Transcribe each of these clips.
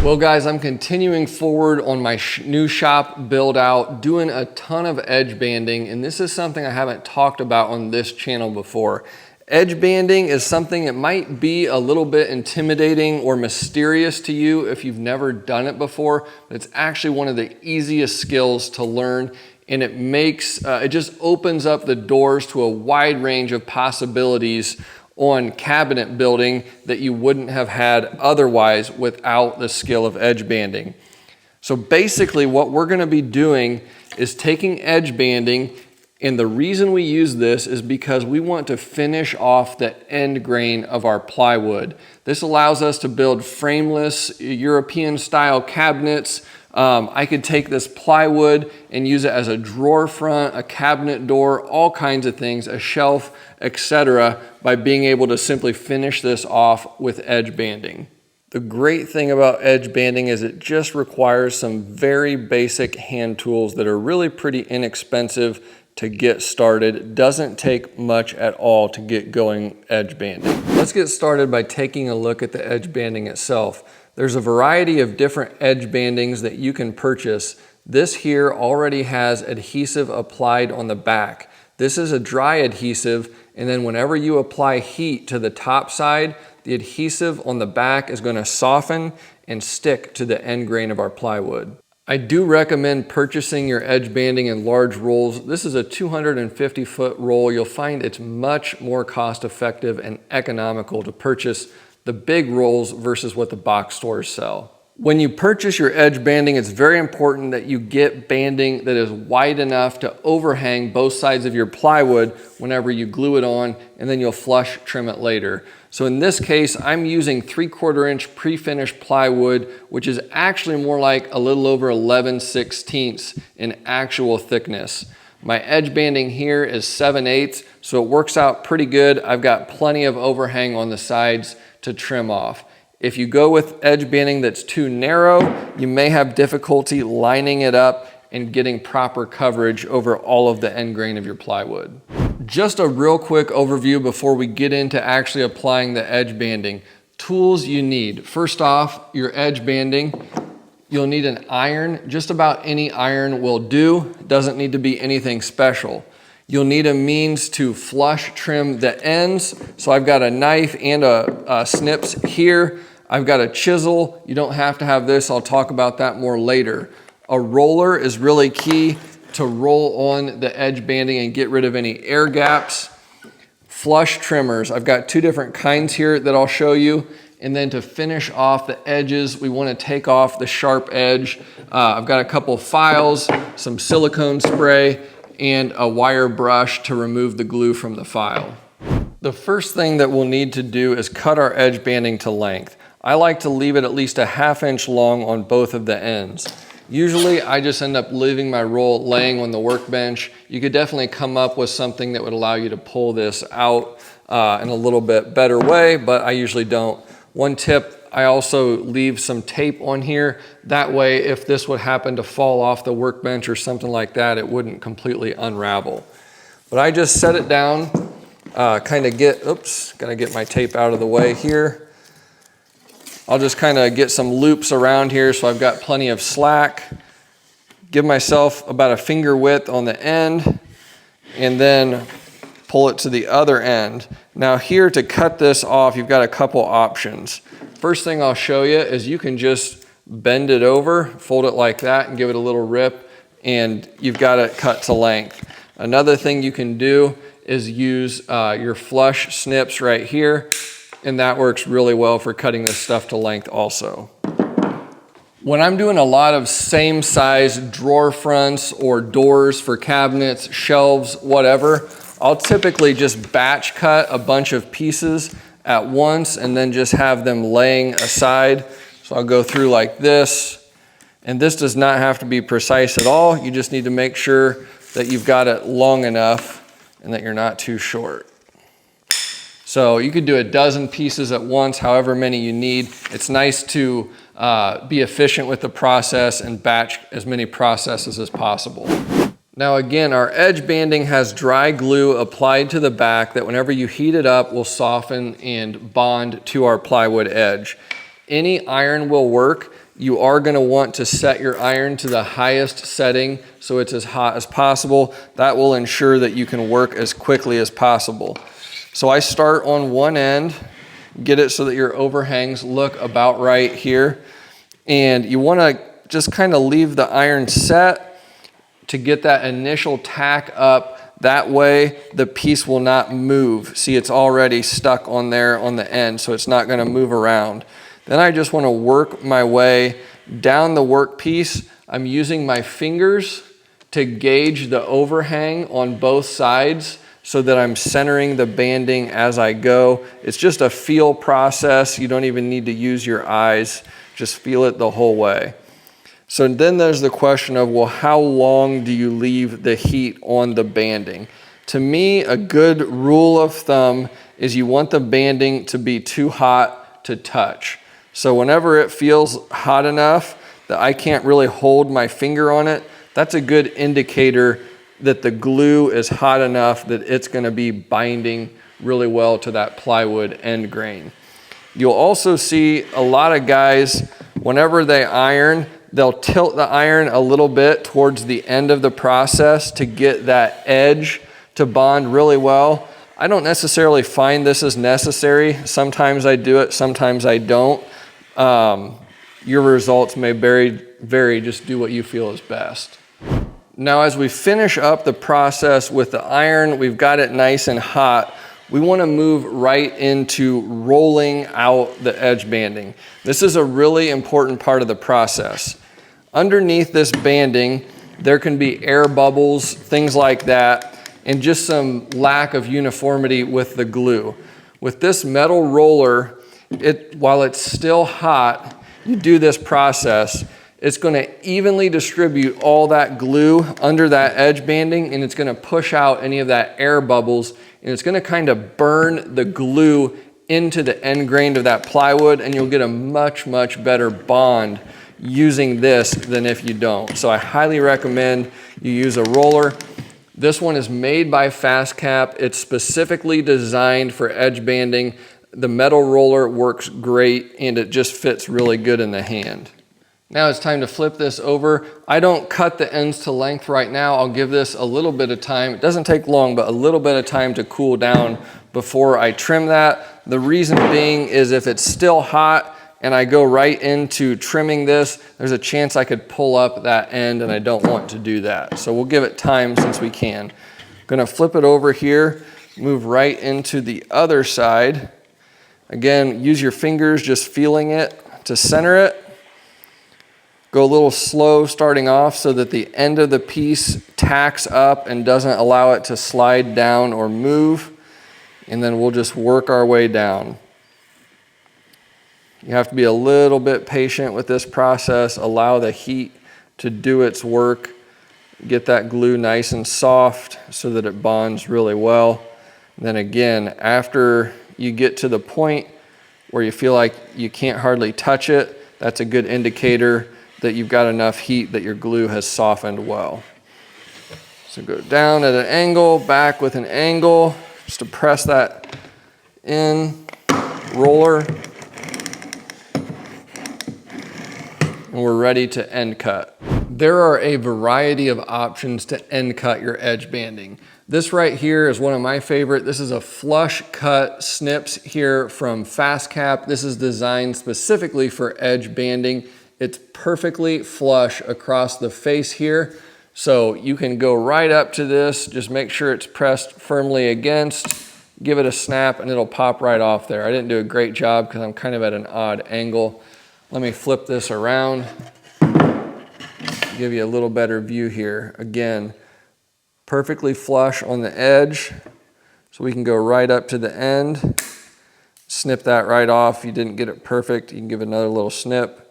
Well guys, I'm continuing forward on my new shop build out, doing a ton of edge banding, and this is something I haven't talked about on this channel before. Edge banding is something that might be a little bit intimidating or mysterious to you if you've never done it before, but it's actually one of the easiest skills to learn, and it makes, it just opens up the doors to a wide range of possibilities on cabinet building that you wouldn't have had otherwise without the skill of edge banding. So basically what we're going to be doing is taking edge banding, and the reason we use this is because we want to finish off the end grain of our plywood. This allows us to build frameless European style cabinets. I could take this plywood and use it as a drawer front, a cabinet door, all kinds of things, a shelf, etc., by being able to simply finish this off with edge banding. The great thing about edge banding is it just requires some very basic hand tools that are really pretty inexpensive to get started. It doesn't take much at all to get going edge banding. Let's get started by taking a look at the edge banding itself. There's a variety of different edge bandings that you can purchase. This here already has adhesive applied on the back. This is a dry adhesive, and then whenever you apply heat to the top side, the adhesive on the back is going to soften and stick to the end grain of our plywood. I do recommend purchasing your edge banding in large rolls. This is a 250-foot roll. You'll find it's much more cost effective and economical to purchase the big rolls versus what the box stores sell. When you purchase your edge banding, it's very important that you get banding that is wide enough to overhang both sides of your plywood whenever you glue it on, and then you'll flush trim it later. So in this case, I'm using 3/4 inch pre-finished plywood, which is actually more like a little over 11/16 in actual thickness. My edge banding here is 7/8, so it works out pretty good. I've got plenty of overhang on the sides to trim off. If you go with edge banding that's too narrow, you may have difficulty lining it up and getting proper coverage over all of the end grain of your plywood. Just a real quick overview before we get into actually applying the edge banding. Tools you need. First off, your edge banding. You'll need an iron. Just about any iron will do. It doesn't need to be anything special. You'll need a means to flush trim the ends. So I've got a knife and a snips here. I've got a chisel. You don't have to have this. I'll talk about that more later. A roller is really key to roll on the edge banding and get rid of any air gaps. Flush trimmers. I've got two different kinds here that I'll show you. And then to finish off the edges, we want to take off the sharp edge. I've got a couple files, some silicone spray, and a wire brush to remove the glue from the file. The first thing that we'll need to do is cut our edge banding to length. I like to leave it at least a 1/2 inch long on both of the ends. Usually I just end up leaving my roll laying on the workbench. You could definitely come up with something that would allow you to pull this out in a little bit better way, but I usually don't. One tip, I also leave some tape on here. That way, if this would happen to fall off the workbench or something like that, it wouldn't completely unravel. But I just set it down, gotta get my tape out of the way here. I'll just kind of get some loops around here so I've got plenty of slack. Give myself about a finger width on the end, and then pull it to the other end. Now here, to cut this off, you've got a couple options. First thing I'll show you is you can just bend it over, fold it like that, and give it a little rip, and you've got it cut to length. Another thing you can do is use your flush snips right here, and that works really well for cutting this stuff to length also. When I'm doing a lot of same size drawer fronts or doors for cabinets, shelves, whatever, I'll typically just batch cut a bunch of pieces at once and then just have them laying aside. So I'll go through like this, and this does not have to be precise at all. You just need to make sure that you've got it long enough and that you're not too short. So you could do a dozen pieces at once, however many you need. It's nice to be efficient with the process and batch as many processes as possible. Now again, our edge banding has dry glue applied to the back that whenever you heat it up will soften and bond to our plywood edge. Any iron will work. You are going to want to set your iron to the highest setting so it's as hot as possible. That will ensure that you can work as quickly as possible. So I start on one end, get it so that your overhangs look about right here. And you want to just kind of leave the iron set to get that initial tack up. That way the piece will not move. See, it's already stuck on there on the end, so it's not going to move around. Then I just want to work my way down the workpiece. I'm using my fingers to gauge the overhang on both sides so that I'm centering the banding as I go. It's just a feel process. You don't even need to use your eyes. Just feel it the whole way. So then there's the question of, well, how long do you leave the heat on the banding? To me, a good rule of thumb is you want the banding to be too hot to touch. So whenever it feels hot enough that I can't really hold my finger on it, that's a good indicator that the glue is hot enough that it's going to be binding really well to that plywood end grain. You'll also see a lot of guys, whenever they iron, they'll tilt the iron a little bit towards the end of the process to get that edge to bond really well. I don't necessarily find this is necessary. Sometimes I do it, sometimes I don't. Your results may vary, just do what you feel is best. Now, as we finish up the process with the iron, we've got it nice and hot. We want to move right into rolling out the edge banding. This is a really important part of the process. Underneath this banding, there can be air bubbles, things like that, and just some lack of uniformity with the glue. With this metal roller, while it's still hot, you do this process, it's going to evenly distribute all that glue under that edge banding, and it's going to push out any of that air bubbles, and it's going to kind of burn the glue into the end grain of that plywood, and you'll get a much, much better bond using this than if you don't. So I highly recommend you use a roller. This one is made by FastCap. It's specifically designed for edge banding. The metal roller works great, and it just fits really good in the hand. Now it's time to flip this over. I don't cut the ends to length right now. I'll give this a little bit of time. It doesn't take long, but a little bit of time to cool down before I trim that. The reason being is if it's still hot and I go right into trimming this, there's a chance I could pull up that end, and I don't want to do that. So we'll give it time since we can. I'm gonna flip it over here, move right into the other side. Again, use your fingers, just feeling it to center it. Go a little slow starting off so that the end of the piece tacks up and doesn't allow it to slide down or move. And then we'll just work our way down. You have to be a little bit patient with this process. Allow the heat to do its work. Get that glue nice and soft so that it bonds really well. And then again, after you get to the point where you feel like you can't hardly touch it, that's a good indicator that you've got enough heat that your glue has softened well. So go down at an angle, back with an angle, just to press that in, roller, and we're ready to end cut. There are a variety of options to end cut your edge banding. This right here is one of my favorite. This is a flush cut snips here from FastCap. This is designed specifically for edge banding. It's perfectly flush across the face here. So you can go right up to this, just make sure it's pressed firmly against, give it a snap, and it'll pop right off there. I didn't do a great job because I'm kind of at an odd angle. Let me flip this around, give you a little better view here. Again, perfectly flush on the edge, so we can go right up to the end, snip that right off. If you didn't get it perfect, you can give it another little snip.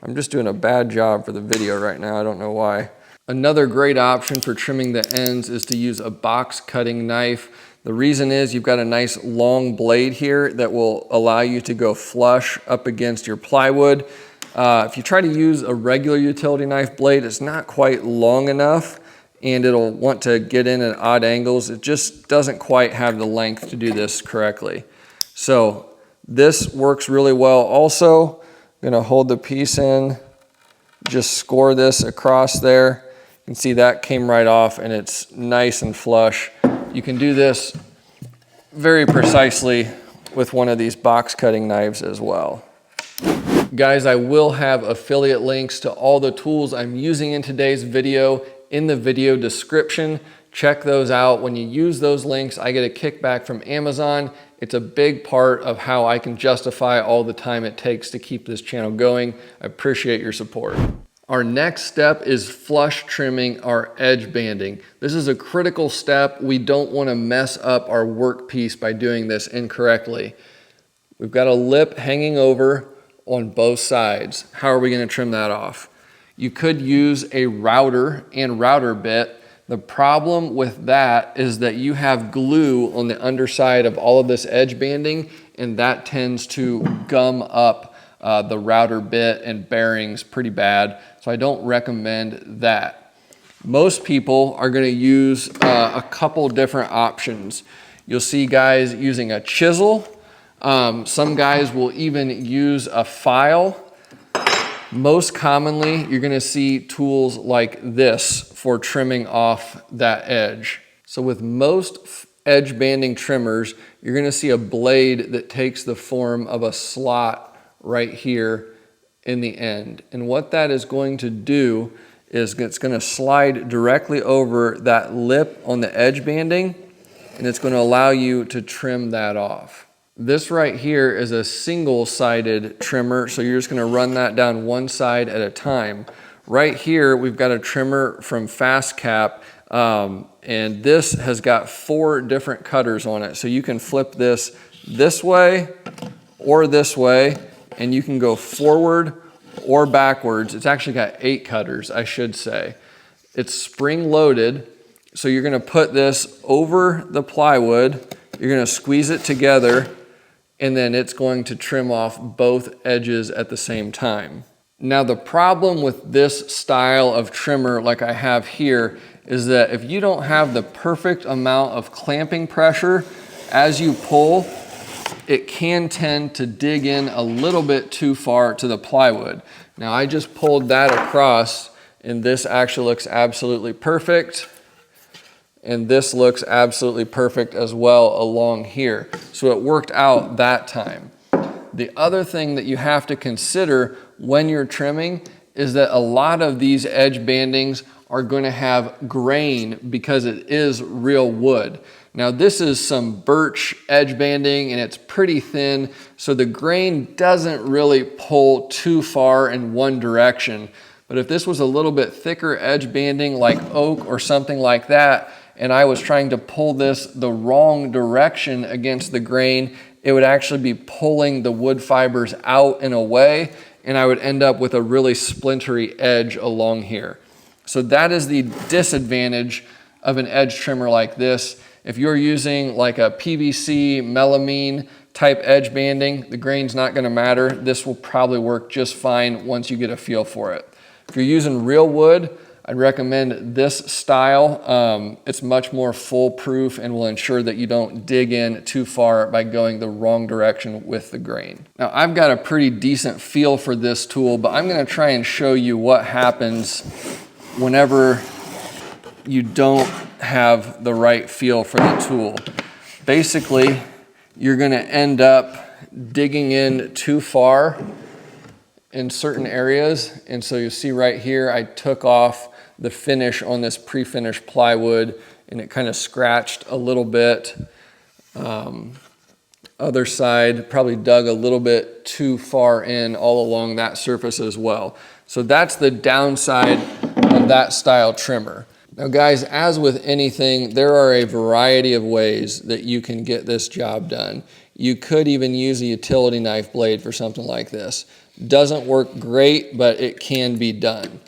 I'm just doing a bad job for the video right now, I don't know why. Another great option for trimming the ends is to use a box cutting knife. The reason is you've got a nice long blade here that will allow you to go flush up against your plywood. If you try to use a regular utility knife blade, it's not quite long enough, and it'll want to get in at odd angles. It just doesn't quite have the length to do this correctly. So this works really well also. gonna hold the piece in, just score this across there. You can see that came right off and it's nice and flush. You can do this very precisely with one of these box cutting knives as well. Guys, I will have affiliate links to all the tools I'm using in today's video in the video description. Check those out. When you use those links, I get a kickback from Amazon. It's a big part of how I can justify all the time it takes to keep this channel going. I appreciate your support. Our next step is flush trimming our edge banding. This is a critical step. We don't want to mess up our workpiece by doing this incorrectly. We've got a lip hanging over on both sides. How are we going to trim that off? You could use a router and router bit. The problem with that is that you have glue on the underside of all of this edge banding, and that tends to gum up the router bit and bearings pretty bad. So I don't recommend that. Most people are going to use a couple different options. You'll see guys using a chisel. Some guys will even use a file. Most commonly, you're gonna see tools like this for trimming off that edge. So with most edge banding trimmers, you're gonna see a blade that takes the form of a slot right here in the end. And what that is going to do is it's gonna slide directly over that lip on the edge banding, and it's gonna allow you to trim that off. This right here is a single-sided trimmer, so you're just gonna run that down one side at a time. Right here, we've got a trimmer from Fast Cap, and this has got 4 different cutters on it. So you can flip this way, and you can go forward or backwards. It's actually got 8 cutters, I should say. It's spring-loaded, so you're gonna put this over the plywood, you're gonna squeeze it together, and then it's going to trim off both edges at the same time. Now the problem with this style of trimmer like I have here is that if you don't have the perfect amount of clamping pressure as you pull, it can tend to dig in a little bit too far to the plywood. Now I just pulled that across and this actually looks absolutely perfect. And this looks absolutely perfect as well along here. So it worked out that time. The other thing that you have to consider when you're trimming is that a lot of these edge bandings are going to have grain because it is real wood. Now this is some birch edge banding and it's pretty thin, so the grain doesn't really pull too far in one direction. But if this was a little bit thicker edge banding like oak or something like that, and I was trying to pull this the wrong direction against the grain, it would actually be pulling the wood fibers out and away, and I would end up with a really splintery edge along here. So that is the disadvantage of an edge trimmer like this. If you're using like a PVC, melamine type edge banding, the grain's not gonna matter. This will probably work just fine once you get a feel for it. If you're using real wood, I'd recommend this style. It's much more foolproof and will ensure that you don't dig in too far by going the wrong direction with the grain. Now I've got a pretty decent feel for this tool, but I'm gonna try and show you what happens whenever you don't have the right feel for the tool. Basically, you're gonna end up digging in too far in certain areas. And so you see right here, I took off the finish on this pre-finished plywood and it kind of scratched a little bit. Other side, probably dug a little bit too far in all along that surface as well. So that's the downside of that style trimmer. Now guys, as with anything, there are a variety of ways that you can get this job done. You could even use a utility knife blade for something like this. Doesn't work great, but it can be done.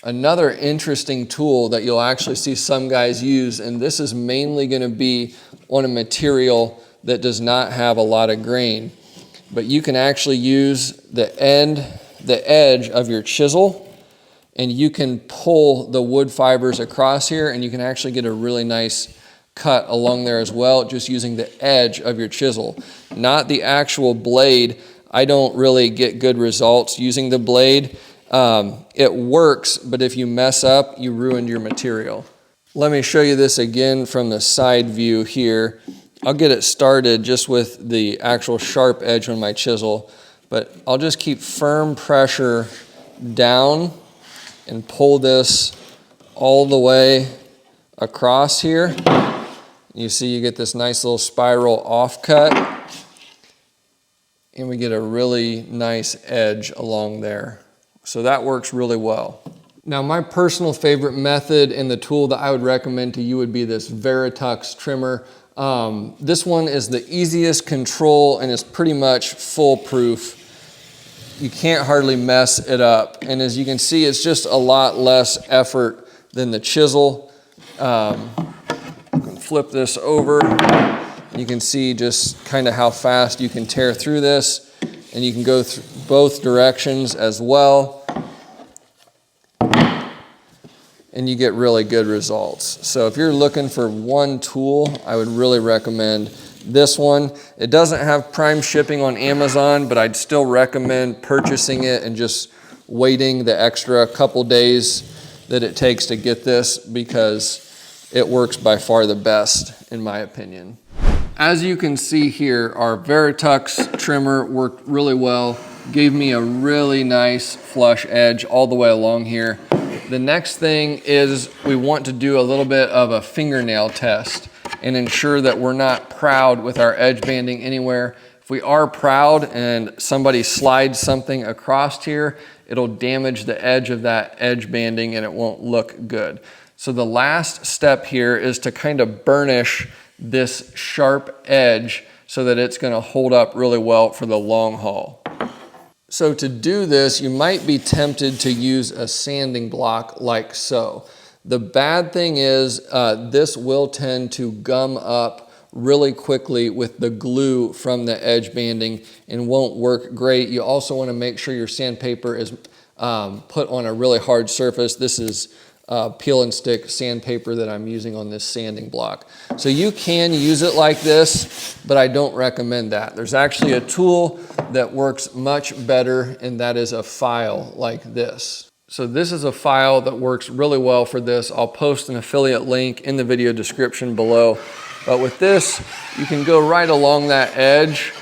Another interesting tool that you'll actually see some guys use, and this is mainly going to be on a material that does not have a lot of grain, but you can actually use the edge of your chisel, and you can pull the wood fibers across here, and you can actually get a really nice cut along there as well, just using the edge of your chisel, not the actual blade. I don't really get good results using the blade. It works, but if you mess up, you ruined your material. Let me show you this again from the side view here. I'll get it started just with the actual sharp edge on my chisel, but I'll just keep firm pressure down and pull this all the way across here. You see you get this nice little spiral offcut, and we get a really nice edge along there. So that works really well. Now my personal favorite method and the tool that I would recommend to you would be this Veritux trimmer. This one is the easiest control and is pretty much foolproof. You can't hardly mess it up. And as you can see, it's just a lot less effort than the chisel. Flip this over. You can see just kind of how fast you can tear through this, and you can go through both directions as well. And you get really good results. So if you're looking for one tool, I would really recommend this one. It doesn't have prime shipping on Amazon, but I'd still recommend purchasing it and just waiting the extra couple days that it takes to get this, because it works by far the best in my opinion. As you can see here, our Veritux trimmer worked really well, gave me a really nice flush edge all the way along here. The next thing is we want to do a little bit of a fingernail test and ensure that we're not proud with our edge banding anywhere. If we are proud and somebody slides something across here, it'll damage the edge of that edge banding and it won't look good. So the last step here is to kind of burnish this sharp edge so that it's going to hold up really well for the long haul. So to do this, you might be tempted to use a sanding block like so. The bad thing is this will tend to gum up really quickly with the glue from the edge banding and won't work great. You also want to make sure your sandpaper is put on a really hard surface. This is peel and stick sandpaper that I'm using on this sanding block. So you can use it like this, but I don't recommend that. There's actually a tool that works much better, and that is a file like this. So this is a file that works really well for this. I'll post an affiliate link in the video description below. But with this, you can go right along that edge,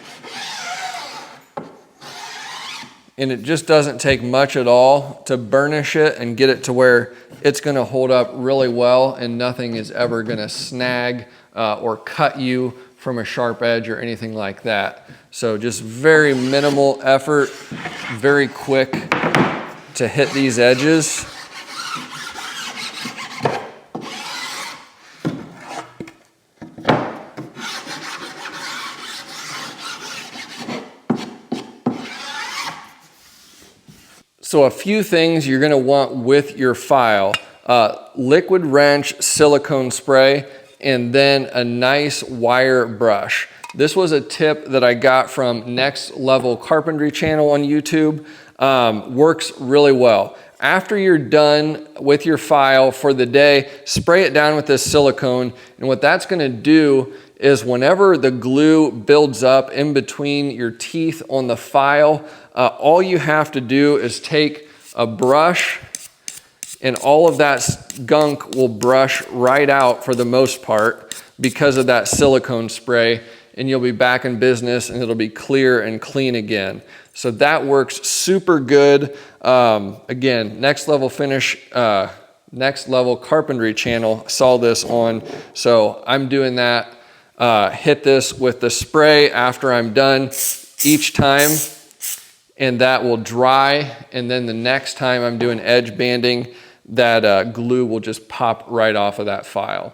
and it just doesn't take much at all to burnish it and get it to where it's going to hold up really well and nothing is ever going to snag or cut you from a sharp edge or anything like that. So just very minimal effort, very quick to hit these edges. So a few things you're going to want with your file: liquid wrench silicone spray, and then a nice wire brush. This was a tip that I got from Next Level Carpentry channel on YouTube. Works really well. After you're done with your file for the day, spray it down with this silicone, and what that's going to do is whenever the glue builds up in between your teeth on the file, all you have to do is take a brush and all of that gunk will brush right out for the most part because of that silicone spray, and you'll be back in business and it'll be clear and clean again. So that works super good. Again, Next Level Carpentry channel saw this on, so I'm doing that. Hit this with the spray after I'm done each time, and that will dry, and then the next time I'm doing edge banding, that glue will just pop right off of that file.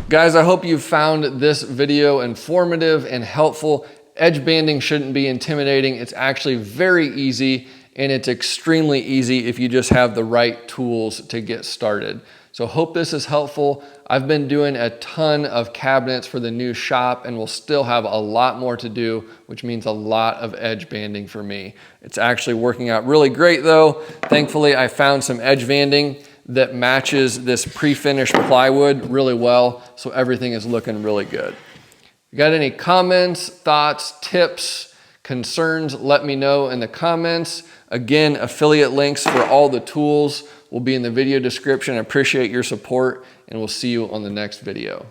Guys, I hope you found this video informative and helpful. Edge banding shouldn't be intimidating. It's actually very easy, and it's extremely easy if you just have the right tools to get started. So hope this is helpful. I've been doing a ton of cabinets for the new shop, and we'll still have a lot more to do, which means a lot of edge banding for me. It's actually working out really great though. Thankfully, I found some edge banding that matches this pre-finished plywood really well, so everything is looking really good. If you got any comments, thoughts, tips, concerns, let me know in the comments. Again, affiliate links for all the tools will be in the video description. I appreciate your support, and we'll see you on the next video.